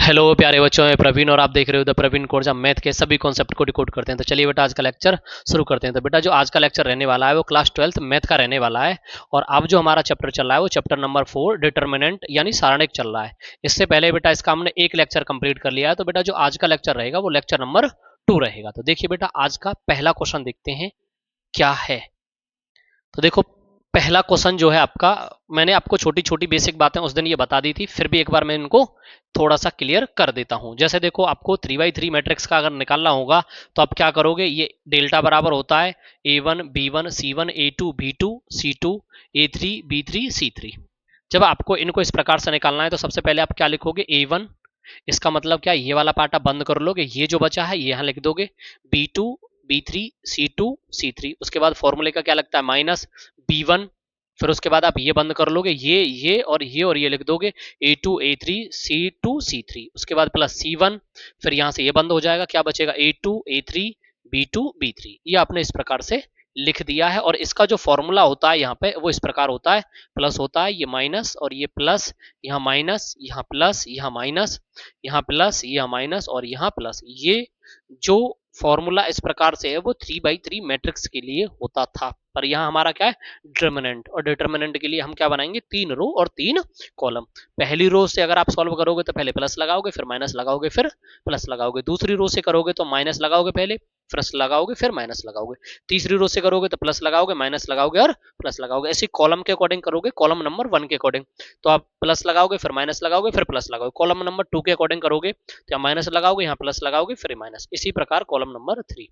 Hello प्यारे बच्चों, मैं प्रवीण और आप देख रहे हो द प्रवीण कोर्स। हम मैथ के सभी कॉन्सेप्ट को डिकोड करते हैं। तो चलिए बेटा आज का लेक्चर शुरू करते हैं। तो बेटा जो आज का लेक्चर रहने वाला है वो क्लास 12th मैथ का रहने वाला है। और अब जो हमारा चैप्टर चल रहा है वो चैप्टर नंबर 4 डिटर्मिनेंट यानी सारणिक चल रहा है। इससे पहले बेटा इसका हमने एक लेक्चर कंप्लीट कर लिया है। तो बेटा जो आज का लेक्चर रहेगा वो लेक्चर नंबर 2 रहेगा। तो देखिए बेटा आज का पहला क्वेश्चन देखते हैं क्या है। तो देखो पहला क्वेश्चन जो है आपका, मैंने आपको छोटी छोटी बेसिक बातें उस दिन ये बता दी थी, फिर भी एक बार मैं इनको थोड़ा सा क्लियर कर देता हूं। जैसे देखो आपको 3x3 मैट्रिक्स का अगर निकालना होगा तो आप क्या करोगे, ये डेल्टा बराबर होता है a1 b1 c1 a2 b2 c2 a3 b3 c3। जब आपको इनको इस प्रकार से निकालना है तो सबसे पहले आप क्या लिखोगे, a1, इसका मतलब क्या, ये वाला पार्ट आप बंद कर लोगे, ये जो बचा है ये यहां लिख दोगे, b2 b3 c2 c3। उसके बाद फॉर्मूले का क्या लगता है, माइनस b1, फिर उसके बाद आप ये बंद कर लोगे, ये और ये लिख दोगे, a2 a3 c2 c3। उसके बाद प्लस c1, फिर यहां से ये बंद हो जाएगा, क्या बचेगा, a2 a3 b2 b3। ये आपने इस प्रकार से लिख दिया है। और इसका जो फॉर्मूला होता है यहाँ पे वो इस प्रकार होता है, प्लस होता है, ये माइनस और ये प्लस, यहाँ माइनस, यहाँ प्लस, यहाँ माइनस, यहाँ प्लस, यहाँ माइनस और यहाँ प्लस। ये जो फॉर्मूला इस प्रकार से है वो 3x3 मैट्रिक्स के लिए होता था। पर यहाँ हमारा क्या है, डिटरमिनेंट, और डिटरमिनेंट के लिए हम क्या बनाएंगे, 3 रो और 3 कॉलम। पहली रो से अगर आप सॉल्व करोगे तो पहले प्लस लगाओगे, फिर माइनस लगाओगे, फिर प्लस लगाओगे। दूसरी रो से करोगे तो माइनस लगाओगे, पहले प्लस लगाओगे, फिर माइनस लगाओगे। तीसरी रो से करोगे तो प्लस लगाओगे, माइनस लगाओगे और प्लस लगाओगे। ऐसे कॉलम के अकॉर्डिंग करोगे, कॉलम नंबर 1 के अकॉर्डिंग तो आप प्लस लगाओगे, फिर माइनस लगाओगे, फिर प्लस लगाओगे। कॉलम नंबर 2 के अकॉर्डिंग करोगे तो यहाँ माइनस लगाओगे, यहाँ प्लस लगाओगे, फिर माइनस। इसी प्रकार कॉलम नंबर 3।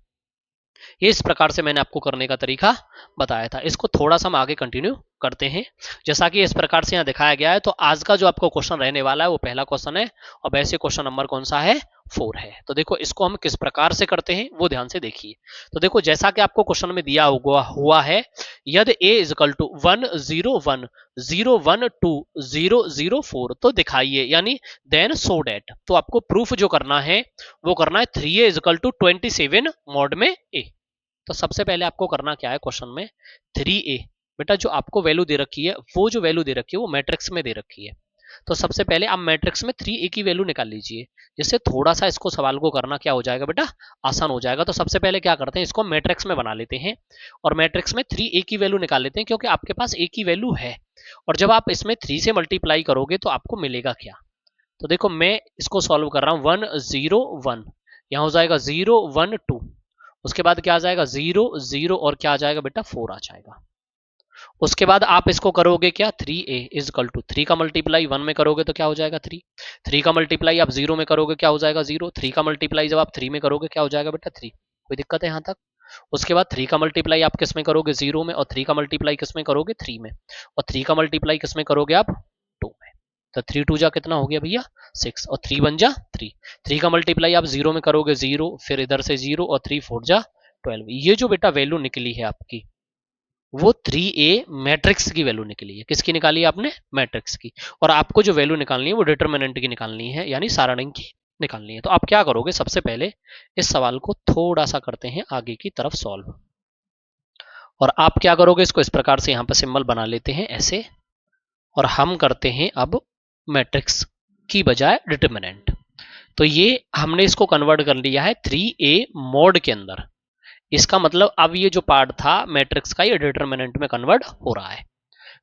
ये इस प्रकार से मैंने आपको करने का तरीका बताया था। इसको थोड़ा सा हम आगे कंटिन्यू करते हैं। जैसा कि इस प्रकार से यहाँ दिखाया गया है, तो आज का जो आपको क्वेश्चन रहने वाला है वो पहला क्वेश्चन है, और वैसे क्वेश्चन नंबर कौन सा है, 4 है। तो देखो इसको हम किस प्रकार से करते हैं वो ध्यान से देखिए। तो देखो जैसा कि आपको क्वेश्चन में दिया हुआ है, यदि a इजकल टू 1 0 1 0 1 2 0 0 4 तो दिखाइए, यानी देन सो डेट। तो आपको प्रूफ जो करना है वो करना है 3a इजकल टू 27 मॉड में a। तो सबसे पहले आपको करना क्या है क्वेश्चन में, 3a, बेटा जो आपको वैल्यू दे रखी है वो जो वैल्यू दे रखी है वो मैट्रिक्स में दे रखी है। तो सबसे पहले आप मैट्रिक्स में 3a की वैल्यू निकाल लीजिए, जिससे थोड़ा सा इसको सवाल को करना क्या हो जाएगा बेटा, आसान हो जाएगा। तो सबसे पहले क्या करते हैं, इसको मैट्रिक्स में बना लेते हैं और मैट्रिक्स में 3a की वैल्यू निकाल लेते हैं, क्योंकि आपके पास a की वैल्यू है। और जब आप इसमें 3 से मल्टीप्लाई करोगे तो आपको मिलेगा क्या। तो देखो मैं इसको सॉल्व कर रहा हूं, 1 0 1, यहां हो जाएगा 0 1 2, उसके बाद क्या आ जाएगा 0 0 और क्या आ जाएगा बेटा 4 आ जाएगा। उसके बाद आप इसको करोगे क्या, 3a इजकल टू 3 का मल्टीप्लाई 1 में करोगे तो क्या हो जाएगा 3, 3 का मल्टीप्लाई आप 0 में करोगे क्या हो जाएगा 0, 3 का मल्टीप्लाई जब आप 3 में करोगे क्या हो जाएगा बेटा 3। कोई दिक्कत है यहाँ तक। उसके बाद 3 का मल्टीप्लाई आप किस में करोगे, 0 में, और 3 का मल्टीप्लाई किस में करोगे, 3 में, और 3 का मल्टीप्लाई किस में करोगे आप, 2 में। तो 3 2 जा कितना हो गया भैया 6, और 3 1 जा 3। 3 का मल्टीप्लाई आप 0 में करोगे 0, फिर इधर से 0, और 3 4 जा 12। ये जो बेटा वैल्यू निकली है आपकी वो 3a मैट्रिक्स की वैल्यू निकली है। किसकी निकाली है आपने, मैट्रिक्स की। और आपको जो वैल्यू निकालनी है वो डिटरमिनेंट की निकालनी है, यानी सारणिक की निकालनी है। तो आप क्या करोगे, सबसे पहले इस सवाल को थोड़ा सा करते हैं आगे की तरफ सॉल्व। और आप क्या करोगे, इसको इस प्रकार से यहाँ पर सिंबल बना लेते हैं ऐसे, और हम करते हैं अब मैट्रिक्स की बजाय डिटरमिनेंट। तो ये हमने इसको कन्वर्ट कर लिया है 3a मोड के अंदर। इसका मतलब अब ये जो पार्ट था मैट्रिक्स का ये डिटरमिनेंट में कन्वर्ट हो रहा है।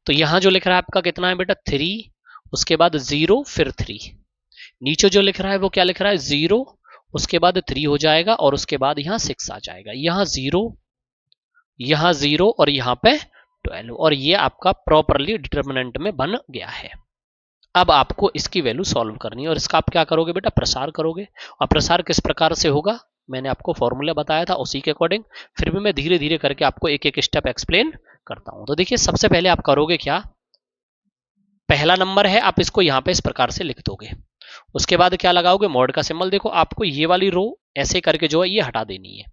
तो यहां जो लिख रहा है आपका कितना है बेटा 3, उसके बाद 0 फिर 3, नीचे जो लिख रहा है वो क्या लिख रहा है 0, उसके बाद 3 हो जाएगा, और उसके बाद यहाँ 6 आ जाएगा, यहाँ 0, यहाँ 0 और यहाँ पे 12, और ये आपका प्रॉपरली डिटरमिनेंट में बन गया है। अब आपको इसकी वैल्यू सॉल्व करनी है, और इसका आप क्या करोगे बेटा, प्रसार करोगे। और प्रसार किस प्रकार से होगा, मैंने आपको फॉर्मूला बताया था उसी के अकॉर्डिंग, फिर भी मैं धीरे धीरे करके आपको एक एक स्टेप एक्सप्लेन करता हूं। तो देखिए सबसे पहले आप करोगे क्या, पहला नंबर है आप इसको यहां पे इस प्रकार से लिख दोगे। उसके बाद क्या लगाओगे, मॉड का सिंबल। देखो आपको ये वाली रो ऐसे करके जो है ये हटा देनी है।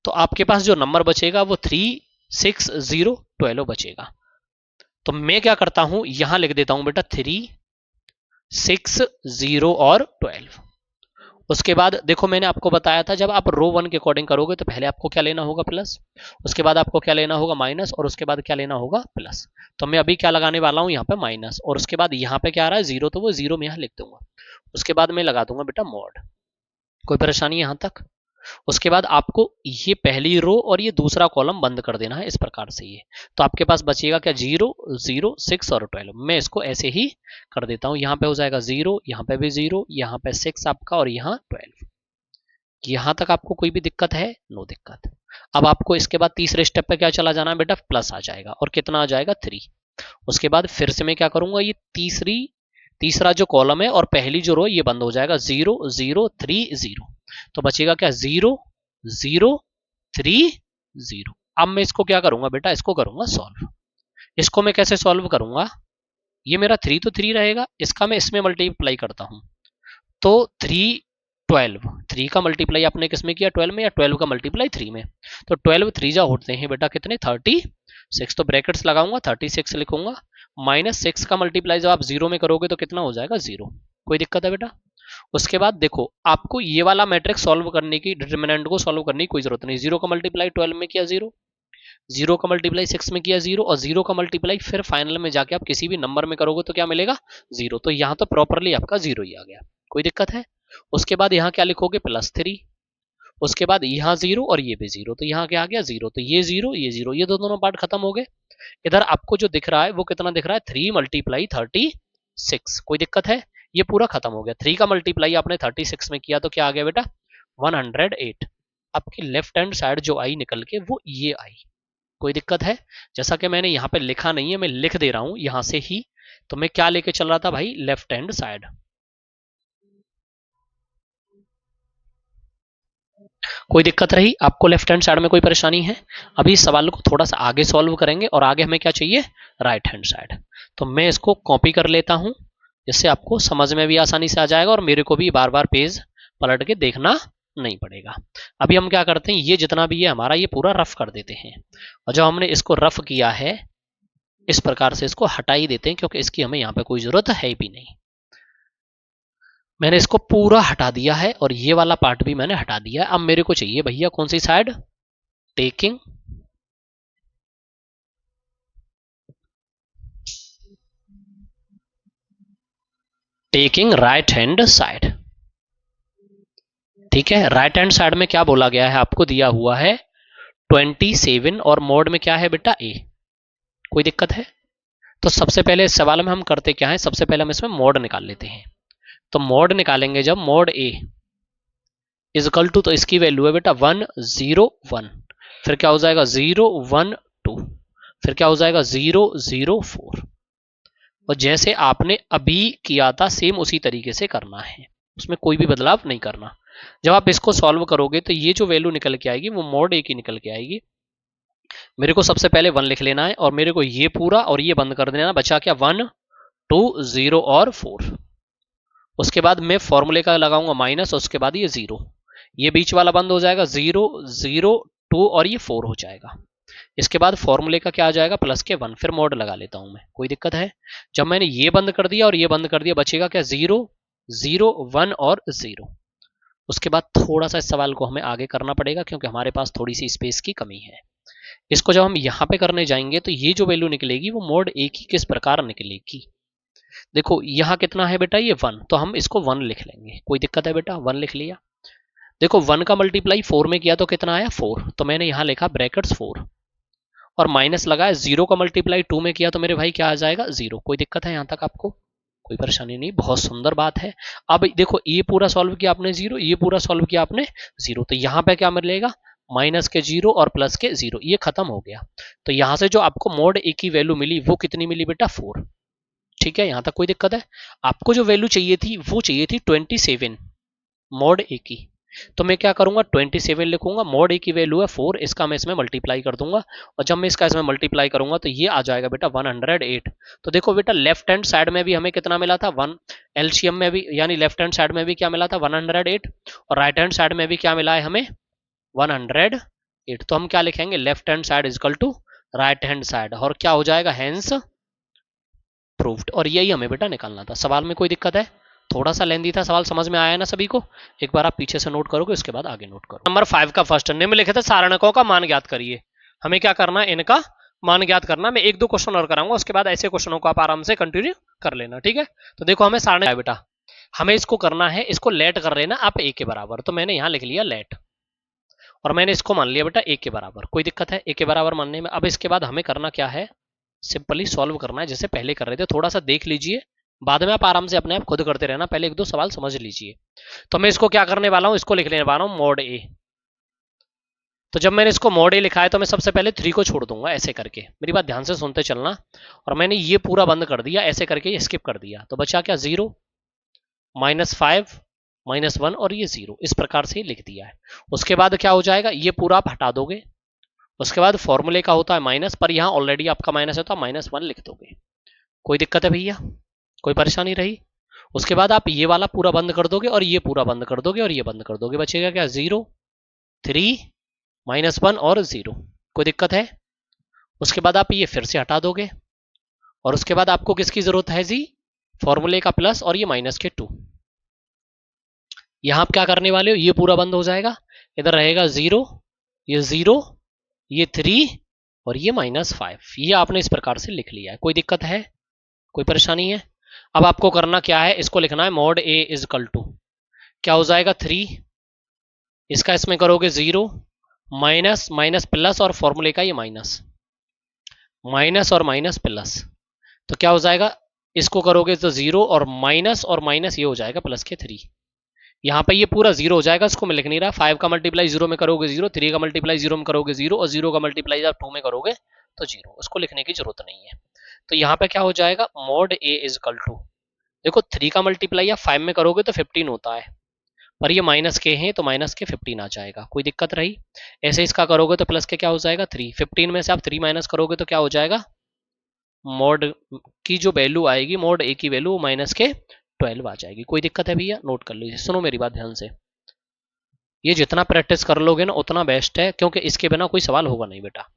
तो आपके पास जो नंबर बचेगा वो 3 6 0 12 बचेगा। तो मैं क्या करता हूं, यहां लिख देता हूं बेटा 3 6 0 और 12। उसके बाद देखो मैंने आपको बताया था जब आप रो 1 के अकॉर्डिंग करोगे तो पहले आपको क्या लेना होगा, प्लस, उसके बाद आपको क्या लेना होगा, माइनस, और उसके बाद क्या लेना होगा, प्लस। तो मैं अभी क्या लगाने वाला हूं यहाँ पे माइनस, और उसके बाद यहाँ पे क्या आ रहा है 0, तो वो 0 में यहाँ लिख दूंगा। उसके बाद मैं लगा दूंगा बेटा मॉड। कोई परेशानी यहाँ तक? उसके बाद आपको ये पहली रो और ये दूसरा कॉलम बंद कर देना है इस प्रकार से। ये तो आपके पास बचेगा क्या, 0 0 6 और 12। मैं इसको ऐसे ही कर देता हूं। यहाँ पे हो जाएगा 0, यहाँ पे भी 0, यहाँ पे 6 आपका और यहाँ 12। यहाँ तक आपको कोई भी दिक्कत है? नो दिक्कत। अब आपको इसके बाद तीसरे स्टेप पे क्या चला जाना है बेटा, प्लस आ जाएगा और कितना आ जाएगा 3। उसके बाद फिर से मैं क्या करूंगा, ये तीसरा जो कॉलम है और पहली जो रो ये बंद हो जाएगा, 0 0 3 0। तो बचेगा क्या, 0 0 3 0। अब मैं इसको क्या करूंगा बेटा, इसको करूंगा सॉल्व। इसको मैं कैसे सॉल्व करूंगा, ये मेरा 3 तो 3 रहेगा, इसका मैं इसमें मल्टीप्लाई करता हूं तो 3 12। 3 का मल्टीप्लाई आपने किसमें किया, 12 में, या 12 का मल्टीप्लाई 3 में। तो 12 3 जा होते हैं बेटा कितने, 36। तो ब्रैकेट्स लगाऊंगा, 36 लिखूंगा, माइनस 6 का मल्टीप्लाई जब आप 0 में करोगे तो कितना हो जाएगा, 0। कोई दिक्कत है बेटा? उसके बाद देखो आपको ये वाला मैट्रिक्स सॉल्व करने की, डिटरमिनेंट को सॉल्व करने की कोई जरूरत नहीं। 0 का मल्टीप्लाई 12 में किया 0, 0 का मल्टीप्लाई 6 में किया 0, और 0 का मल्टीप्लाई फिर फाइनल में जाके आप किसी भी नंबर में करोगे तो क्या मिलेगा, 0। तो यहाँ तो प्रॉपरली आपका 0 ही आ गया। कोई दिक्कत है? उसके बाद यहाँ क्या लिखोगे, +3। उसके बाद यहाँ 0 और ये भी 0, तो यहाँ क्या आ गया, 0। तो ये 0 ये 0, ये दोनों पार्ट खत्म हो गए। इधर आपको जो दिख रहा है वो कितना दिख रहा है, 3 × 36। कोई दिक्कत है? ये पूरा खत्म हो गया। 3 का मल्टीप्लाई आपने 36 में किया तो क्या आ गया बेटा, 108। आपकी लेफ्ट हैंड साइड जो आई निकल के वो ये आई। कोई दिक्कत है? जैसा कि मैंने यहाँ पे लिखा नहीं है, मैं लिख दे रहा हूं यहां से ही। तो मैं क्या लेके चल रहा था भाई, लेफ्ट हैंड साइड। कोई दिक्कत रही आपको लेफ्ट हैंड साइड में, कोई परेशानी है? अभी इस सवाल को थोड़ा सा आगे सॉल्व करेंगे और आगे हमें क्या चाहिए, राइट हैंड साइड। तो मैं इसको कॉपी कर लेता हूं जिससे आपको समझ में भी आसानी से आ जाएगा और मेरे को भी बार बार पेज पलट के देखना नहीं पड़ेगा। अभी हम क्या करते हैं, ये जितना भी है हमारा ये पूरा रफ कर देते हैं, और जब हमने इसको रफ किया है इस प्रकार से इसको हटा ही देते हैं क्योंकि इसकी हमें यहाँ पे कोई जरूरत है भी नहीं। मैंने इसको पूरा हटा दिया है और ये वाला पार्ट भी मैंने हटा दिया है। अब मेरे को चाहिए भैया कौन सी side, taking right hand side. ठीक है, राइट हैंड साइड में क्या बोला गया है, आपको दिया हुआ है 27 और मोड में क्या है बेटा, ए। कोई दिक्कत है? तो सबसे पहले इस सवाल में हम करते क्या है, सबसे पहले हम इसमें मोड निकाल लेते हैं। तो मोड निकालेंगे जब, मोड ए इजकल टू, तो इसकी वैल्यू है बेटा 101। फिर क्या हो जाएगा 012, फिर क्या हो जाएगा 004। और जैसे आपने अभी किया था सेम उसी तरीके से करना है, उसमें कोई भी बदलाव नहीं करना। जब आप इसको सॉल्व करोगे तो ये जो वैल्यू निकल के आएगी वो मोड ए की निकल के आएगी। मेरे को सबसे पहले 1 लिख लेना है और मेरे को ये पूरा और ये बंद कर देना, बचा क्या 1 2 0 और 4। उसके बाद मैं फॉर्मूले का लगाऊंगा माइनस, उसके बाद ये 0, ये बीच वाला बंद हो जाएगा, 0 0 2 और ये 4 हो जाएगा। इसके बाद फॉर्मूले का क्या आ जाएगा, +1। फिर मोड लगा लेता हूं मैं, कोई दिक्कत है? जब मैंने ये बंद कर दिया और ये बंद कर दिया, बचेगा क्या 0 0 1 और 0। उसके बाद थोड़ा सा इस सवाल को हमें आगे करना पड़ेगा क्योंकि हमारे पास थोड़ी सी स्पेस की कमी है। इसको जब हम यहाँ पे करने जाएंगे तो ये जो वैल्यू निकलेगी वो मोड ए की किस प्रकार निकलेगी। देखो यहाँ कितना है बेटा, ये 1, तो हम इसको 1 लिख लेंगे। कोई दिक्कत है बेटा, 1 लिख लिया। देखो 1 का मल्टीप्लाई 4 में किया तो कितना आया 4, तो मैंने यहाँ लिखा ब्रैकेट्स 4 और माइनस लगाया। 0 का मल्टीप्लाई 2 में किया तो मेरे भाई क्या आ जाएगा 0। कोई दिक्कत है यहाँ तक आपको? कोई परेशानी नहीं, बहुत सुंदर बात है। अब देखो ये पूरा सॉल्व किया आपने 0, ये पूरा सॉल्व किया आपने 0, तो यहाँ पे क्या मिलेगा, माइनस के 0 और प्लस के 0, ये खत्म हो गया। तो यहाँ से जो आपको मोड ए की वैल्यू मिली वो कितनी मिली बेटा, 4। ठीक है, यहाँ तक कोई दिक्कत है? आपको जो वैल्यू चाहिए थी वो चाहिए थी 27 मोड ए की। तो मैं क्या करूंगा, 27 लिखूंगा, मोड ए की वैल्यू है 4, इसका मैं इसमें मल्टीप्लाई कर दूंगा और जब मैं इसका इसमें मल्टीप्लाई करूंगा तो ये आ जाएगा बेटा 108। तो देखो बेटा लेफ्ट हैंड साइड में भी हमें कितना मिला था 1, एलसीएम में भी यानी लेफ्ट हैंड साइड में भी क्या मिला था 108 और राइट हैंड साइड में भी क्या मिला है हमें 108। तो हम क्या लिखेंगे, left hand side is equal to right hand side, और क्या हो जाएगा हेंस प्रूव्ड। और यही हमें बेटा निकालना था। सवाल में कोई दिक्कत है? थोड़ा सा लेंदी था सवाल, समझ में आया ना सभी को? एक बार आप पीछे से नोट करोगे उसके बाद आगे नोट करो। नंबर 5 का फर्स्ट निम्नलिखित सारणकों का मान ज्ञात करिए। हमें क्या करना है, इनका मान ज्ञात करना। मैं 1-2 क्वेश्चन और कराऊंगा, उसके बाद ऐसे क्वेश्चनों को आप आराम से कंटिन्यू कर लेना। ठीक है, तो देखो हमें सारण है बेटा, हमें इसको करना है, इसको लेट कर लेना आप a के बराबर, तो मैंने यहां लिख लिया लेट और मैंने इसको मान लिया बेटा a के बराबर। कोई दिक्कत है a के बराबर मानने में? अब इसके बाद हमें करना क्या है, सिंपली सॉल्व करना है जैसे पहले कर रहे थे। थोड़ा सा देख लीजिए, बाद में आप आराम से अपने आप खुद करते रहना, पहले एक दो सवाल समझ लीजिए। तो मैं इसको क्या करने वाला हूं, इसको लिख लेने वाला हूं मॉड ए। तो जब मैंने इसको मॉड ए लिखा है तो मैं सबसे पहले 3 को छोड़ दूंगा ऐसे करके, मेरी बात ध्यान से सुनते चलना। और मैंने ये पूरा बंद कर दिया ऐसे करके, ये स्किप कर दिया, तो बचा क्या 0 -5 -1 और ये 0, इस प्रकार से लिख दिया है। उसके बाद क्या हो जाएगा, ये पूरा आप हटा दोगे। उसके बाद फॉर्मूले का होता है माइनस, पर यहाँ ऑलरेडी आपका माइनस है तो -1 लिख दोगे। कोई दिक्कत है भैया, कोई परेशानी रही? उसके बाद आप ये वाला पूरा बंद कर दोगे और ये पूरा बंद कर दोगे और ये बंद कर दोगे, बचेगा क्या 0 3 -1 और 0। कोई दिक्कत है? उसके बाद आप ये फिर से हटा दोगे और उसके बाद आपको किसकी जरूरत है जी, फॉर्मूले का प्लस और ये माइनस के 2। यहां आप क्या करने वाले हो, ये पूरा बंद हो जाएगा, इधर रहेगा 0 ये 0 ये 3 और ये -5। ये आपने इस प्रकार से लिख लिया है। कोई दिक्कत है, कोई परेशानी है? अब आपको करना क्या है, इसको लिखना है mod A is equal to क्या हो जाएगा 3, इसका इसमें करोगे 0 माइनस माइनस प्लस और फॉर्मूले का ये माइनस, माइनस और माइनस प्लस, तो क्या हो जाएगा, इसको करोगे तो 0 और माइनस ये हो जाएगा प्लस के 3। यहाँ पे ये पूरा 0 हो जाएगा, इसको मैं लिख नहीं रहा। 5 का मल्टीप्लाई 0 में करोगे 0, 3 का मल्टीप्लाई 0 में करोगे 0 और 0 का मल्टीप्लाई आप 2 में करोगे तो 0, उसको लिखने की जरूरत नहीं है। तो यहाँ पे क्या हो जाएगा, mod A is equal to, देखो 3 का मल्टीप्लाई आप 5 में करोगे तो 15 होता है, पर ये माइनस के हैं तो माइनस के 15 आ जाएगा। कोई दिक्कत रही? ऐसे इसका करोगे तो प्लस के क्या हो जाएगा 3, 15 में से आप 3 माइनस करोगे तो क्या हो जाएगा, मॉड की जो वैल्यू आएगी, मॉड ए की वैल्यू माइनस के 12 आ जाएगी। कोई दिक्कत है भैया? नोट कर लीजिए, सुनो मेरी बात ध्यान से। ये जितना प्रैक्टिस कर लोगे ना उतना बेस्ट है, क्योंकि इसके बिना कोई सवाल होगा नहीं बेटा।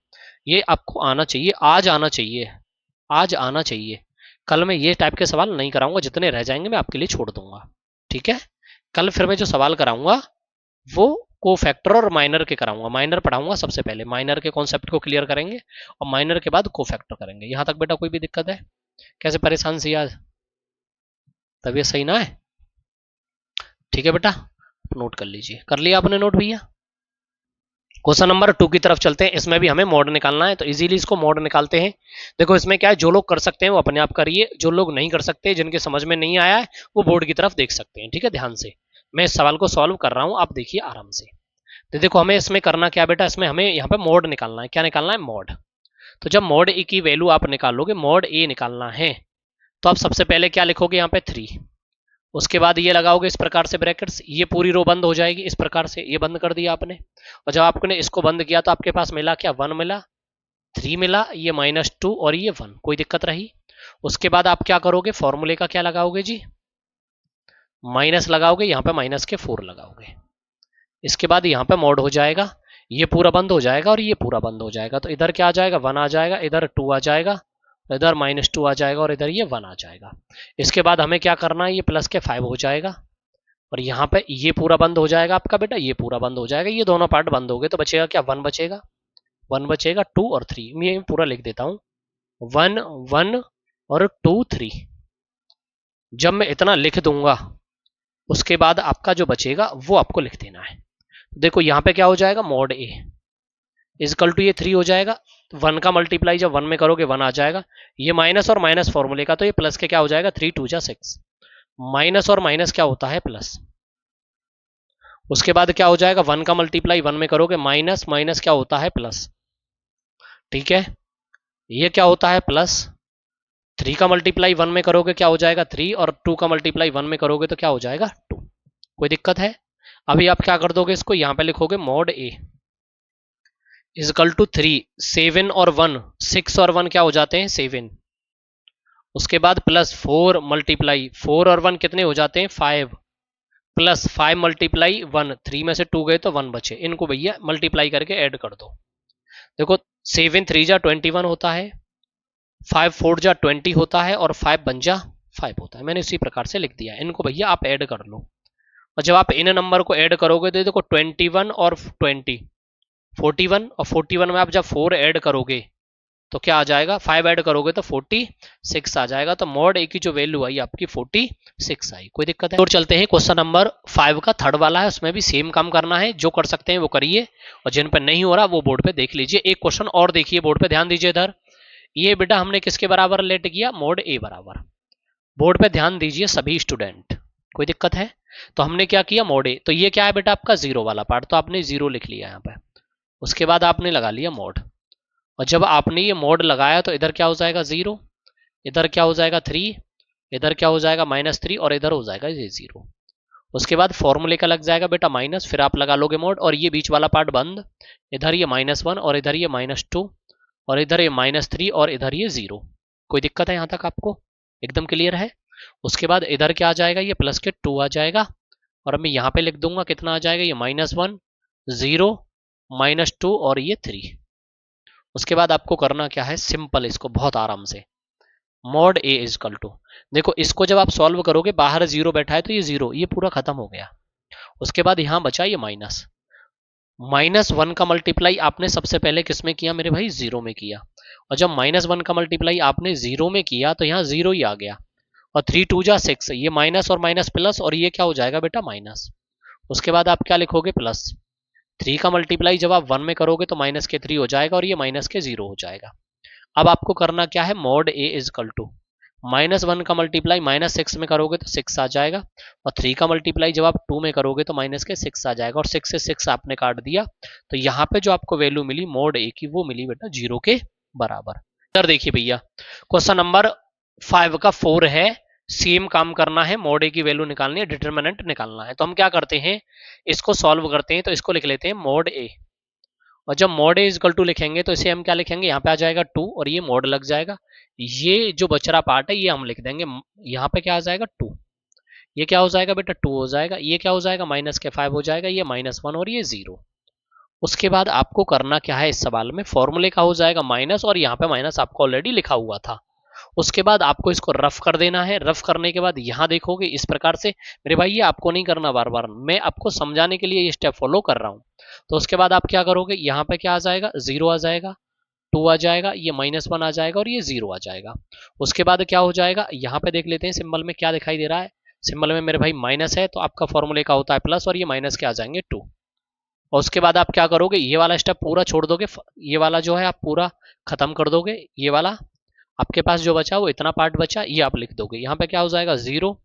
ये आपको आना चाहिए, आज आना चाहिए, आज आना चाहिए। कल मैं ये टाइप के सवाल नहीं कराऊंगा, जितने रह जाएंगे मैं आपके लिए छोड़ दूंगा, ठीक है? कल फिर मैं जो सवाल कराऊंगा वो कोफैक्टर और माइनर के कराऊंगा। माइनर पढ़ाऊंगा सबसे पहले, माइनर के कॉन्सेप्ट को क्लियर करेंगे और माइनर के बाद कोफैक्टर करेंगे। यहां तक बेटा कोई भी दिक्कत है? कैसे परेशान सी आज, तबीयत सही ना है? ठीक है बेटा, नोट कर लीजिए। कर लिया आपने नोट भैया? क्वेश्चन नंबर 2 की तरफ चलते हैं। इसमें भी हमें मॉड निकालना है, तो इजीली इसको मॉड निकालते हैं। देखो इसमें क्या है, जो लोग कर सकते हैं वो अपने आप करिए, जो लोग नहीं कर सकते, जिनके समझ में नहीं आया है, वो बोर्ड की तरफ देख सकते हैं। ठीक है, ध्यान से मैं इस सवाल को सॉल्व कर रहा हूं, आप देखिए आराम से। तो देखो हमें इसमें करना क्या बेटा, इसमें हमें यहाँ पे मॉड निकालना है। क्या निकालना है? मॉड। तो जब मॉड ए की वैल्यू आप निकालोगे, मॉड ए निकालना है, तो आप सबसे पहले क्या लिखोगे यहाँ पे 3, उसके बाद ये लगाओगे इस प्रकार से ब्रैकेट्स, ये पूरी रो बंद हो जाएगी इस प्रकार से, ये बंद कर दिया आपने। और जब आपने इसको बंद किया तो आपके पास मिला क्या, 1 मिला, 3 मिला, ये -2 और ये 1। कोई दिक्कत रही? उसके बाद आप क्या करोगे, फॉर्मूले का क्या लगाओगे जी, माइनस लगाओगे, यहाँ पे माइनस के 4 लगाओगे। इसके बाद यहाँ पे मॉड हो जाएगा, ये पूरा बंद हो जाएगा और ये पूरा बंद हो जाएगा। तो इधर क्या आ जाएगा, 1 आ जाएगा, इधर 2 आ जाएगा, इधर -2 आ जाएगा और इधर ये 1 आ जाएगा। इसके बाद हमें क्या करना है, ये प्लस के 5 हो जाएगा और यहाँ पे ये पूरा बंद हो जाएगा आपका बेटा, ये पूरा बंद हो जाएगा, ये दोनों पार्ट बंद हो गए। तो बचेगा क्या, 1 बचेगा, 1 बचेगा, 2 और 3। मैं पूरा लिख देता हूँ, 1 1 और 2 3। जब मैं इतना लिख दूंगा उसके बाद आपका जो बचेगा वो आपको लिख देना है। देखो यहाँ पे क्या हो जाएगा, मॉड ए इजकल टू ये 3 हो जाएगा, तो 1 का मल्टीप्लाई जब 1 में करोगे 1 आ जाएगा, ये माइनस और माइनस फॉर्मूले का, तो ये प्लस के क्या हो जाएगा, 3 2 जा 6। माइनस और माइनस क्या होता है, प्लस। उसके बाद क्या हो जाएगा, 1 का मल्टीप्लाई 1 में करोगे, माइनस माइनस क्या होता है, प्लस। ठीक है, ये क्या होता है, प्लस। 3 का मल्टीप्लाई 1 में करोगे क्या हो जाएगा, 3, और 2 का मल्टीप्लाई 1 में करोगे तो क्या हो जाएगा, 2। कोई दिक्कत है? अभी आप क्या कर दोगे, इसको यहां पे लिखोगे मॉड ए इजकल टू 3, 7 और 1, 6 और 1 क्या हो जाते हैं, 7। उसके बाद प्लस 4 मल्टीप्लाई 4 और 1 कितने हो जाते हैं, 5, प्लस 5 मल्टीप्लाई 1, 3 में से 2 गए तो 1 बचे, इनको भैया मल्टीप्लाई करके ऐड कर दो। देखो 7 3 जा 21 होता है, 5 4 जा 20 होता है और 5 बन जा 5 होता है। मैंने इसी प्रकार से लिख दिया, इनको भैया आप ऐड कर लो। और जब आप इन नंबर को ऐड करोगे तो देखो 21 और 20 41, और 41 में आप जब 4 ऐड करोगे तो क्या आ जाएगा, 5 ऐड करोगे तो 46 आ जाएगा। तो मॉड ए की जो वैल्यू आई आपकी 46 आई। कोई दिक्कत है? और चलते हैं क्वेश्चन नंबर 5 का थर्ड वाला है, उसमें भी सेम काम करना है। जो कर सकते हैं वो करिए, और जिन पर नहीं हो रहा वो बोर्ड पे देख लीजिए। एक क्वेश्चन और देखिए, बोर्ड पे ध्यान दीजिए इधर। ये बेटा हमने किसके बराबर लेट किया, मॉड ए बराबर। बोर्ड पे ध्यान दीजिए सभी स्टूडेंट, कोई दिक्कत है? तो हमने क्या किया, मॉड ए। तो ये क्या है बेटा आपका जीरो वाला पार्ट, तो आपने जीरो लिख लिया यहाँ पे। उसके बाद आपने लगा लिया मॉड, और जब आपने ये मॉड लगाया तो इधर क्या हो जाएगा जीरो, इधर क्या हो जाएगा 3, इधर क्या हो जाएगा -3, और इधर हो जाएगा ये जीरो। उसके बाद फॉर्मूले का लग जाएगा बेटा माइनस, फिर आप लगा लोगे मॉड, और ये बीच वाला पार्ट बंद। इधर ये -1 और इधर ये -2 और इधर ये -3 और इधर ये जीरो। कोई दिक्कत है यहाँ तक आपको? एकदम क्लियर है? उसके बाद इधर क्या आ जाएगा, ये प्लस के 2 आ जाएगा, और मैं यहाँ पे लिख दूंगा कितना आ जाएगा, ये -1 0 -2 और ये 3। उसके बाद आपको करना क्या है, सिंपल, इसको बहुत आराम से, mod A is equal to, देखो इसको जब आप सॉल्व करोगे, बाहर जीरो बैठा है तो ये जीरो, ये पूरा खत्म हो गया। उसके बाद यहां बचा ये माइनस, -1 का मल्टीप्लाई आपने सबसे पहले किस में किया मेरे भाई, जीरो में किया। और जब -1 का मल्टीप्लाई आपने जीरो में किया तो यहाँ जीरो ही आ गया, और 3 2 जा 6, ये माइनस और माइनस प्लस, और ये क्या हो जाएगा बेटा माइनस। उसके बाद आप क्या लिखोगे, प्लस 3 का मल्टीप्लाई जब आप 1 में करोगे तो माइनस के 3 हो जाएगा, और ये माइनस के 0 हो जाएगा। अब आपको करना क्या है, mod A is equal to -1 का मल्टीप्लाई -6 में करोगे तो 6 आ जाएगा, और 3 का मल्टीप्लाई जब आप 2 में करोगे तो माइनस के 6 आ जाएगा, और 6 से 6 आपने काट दिया। तो यहाँ पे जो आपको वैल्यू मिली मॉड ए की, वो मिली बेटा 0 के बराबर। इधर देखिए भैया, क्वेश्चन नंबर 5 का 4 है, सेम काम करना है, मॉड ए की वैल्यू निकालनी है, डिटरमिनेंट निकालना है। तो हम क्या करते हैं, इसको सॉल्व करते हैं। तो इसको लिख लेते हैं मॉड ए, और जब मॉड ए इक्वल टू लिखेंगे तो इसे हम क्या लिखेंगे, यहाँ पे आ जाएगा 2, और ये मॉड लग जाएगा। ये जो बच रहा पार्ट है ये हम लिख देंगे, यहाँ पे क्या आ जाएगा 2, ये क्या हो जाएगा बेटा 2 हो जाएगा, ये क्या हो जाएगा माइनस के 5 हो जाएगा, ये -1 और ये 0। उसके बाद आपको करना क्या है, इस सवाल में फॉर्मूले का हो जाएगा माइनस, और यहाँ पे माइनस आपको ऑलरेडी लिखा हुआ था। उसके बाद आपको इसको रफ कर देना है। रफ करने के बाद यहाँ देखोगे इस प्रकार से, मेरे भाई ये आपको नहीं करना, बार बार मैं आपको समझाने के लिए ये स्टेप फॉलो कर रहा हूँ। तो उसके बाद आप क्या करोगे, यहाँ पे क्या आ जाएगा, 0 आ जाएगा, 2 आ जाएगा, ये -1 आ जाएगा, और ये 0 आ जाएगा। उसके बाद क्या हो जाएगा, यहाँ पे देख लेते हैं सिंबल में क्या दिखाई दे रहा है। सिंबल में मेरे भाई माइनस है, तो आपका फॉर्मूले का होता है प्लस, और ये माइनस के आ जाएंगे 2। और उसके बाद आप क्या करोगे, ये वाला स्टेप पूरा छोड़ दोगे, ये वाला जो है आप पूरा खत्म कर दोगे। ये वाला आपके पास जो बचा वो इतना पार्ट बचा, ये आप लिख दोगे। यहाँ पे क्या हो जाएगा 0,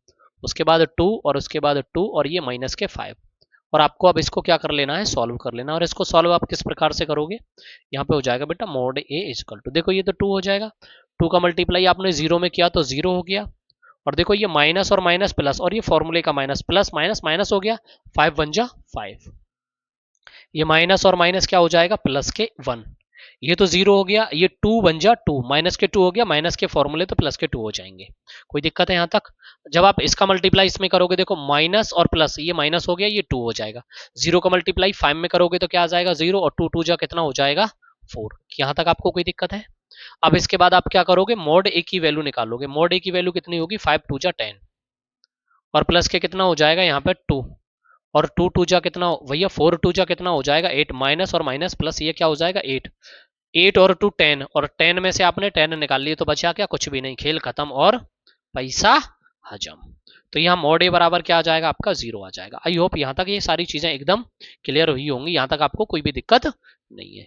उसके बाद 2, और उसके बाद 2, और ये माइनस के 5। और आपको अब इसको क्या कर लेना है, सॉल्व कर लेना। और इसको सॉल्व आप किस प्रकार से करोगे, यहाँ पे हो जाएगा बेटा मॉड ए इक्वल टू, देखो ये तो 2 हो जाएगा, 2 का मल्टीप्लाई आपने 0 में किया तो 0 हो गया। और देखो ये माइनस और माइनस प्लस, और ये फॉर्मूले का माइनस, प्लस माइनस माइनस हो गया, 5 1 जा 5, ये माइनस और माइनस क्या हो जाएगा, प्लस के 1। ये तो 0 हो गया, ये 2 बन जा 2, माइनस के 2 हो गया, माइनस के फॉर्मूले तो प्लस के 2 हो जाएंगे। कोई दिक्कत है यहाँ तक? जब आप इसका मल्टीप्लाई इसमें करोगे, देखो माइनस और प्लस, ये माइनस हो गया, ये 2 हो जाएगा। 0 का मल्टीप्लाई 5 में करोगे तो क्या आ जाएगा 0, और 2 2 जा कितना हो जाएगा 4। यहाँ तक आपको कोई दिक्कत है? अब इसके बाद आप क्या करोगे, मॉड ए की वैल्यू निकालोगे। मॉड ए की वैल्यू कितनी होगी, 5 2 जा 10, और प्लस के कितना हो जाएगा यहाँ पे 2, और 2 2 जा कितना भैया 4 2 जा कितना हो जाएगा 8, माइनस और माइनस प्लस, ये क्या हो जाएगा 8, 8 और 2 10, और 10 में से आपने 10 निकाल लिए तो बचा क्या, कुछ भी नहीं, खेल खत्म और पैसा हजम। तो यहाँ मॉड ए बराबर क्या आ जाएगा आपका 0 आ जाएगा। आई होप यहाँ तक ये सारी चीजें एकदम क्लियर हुई होंगी, यहाँ तक आपको कोई भी दिक्कत नहीं है।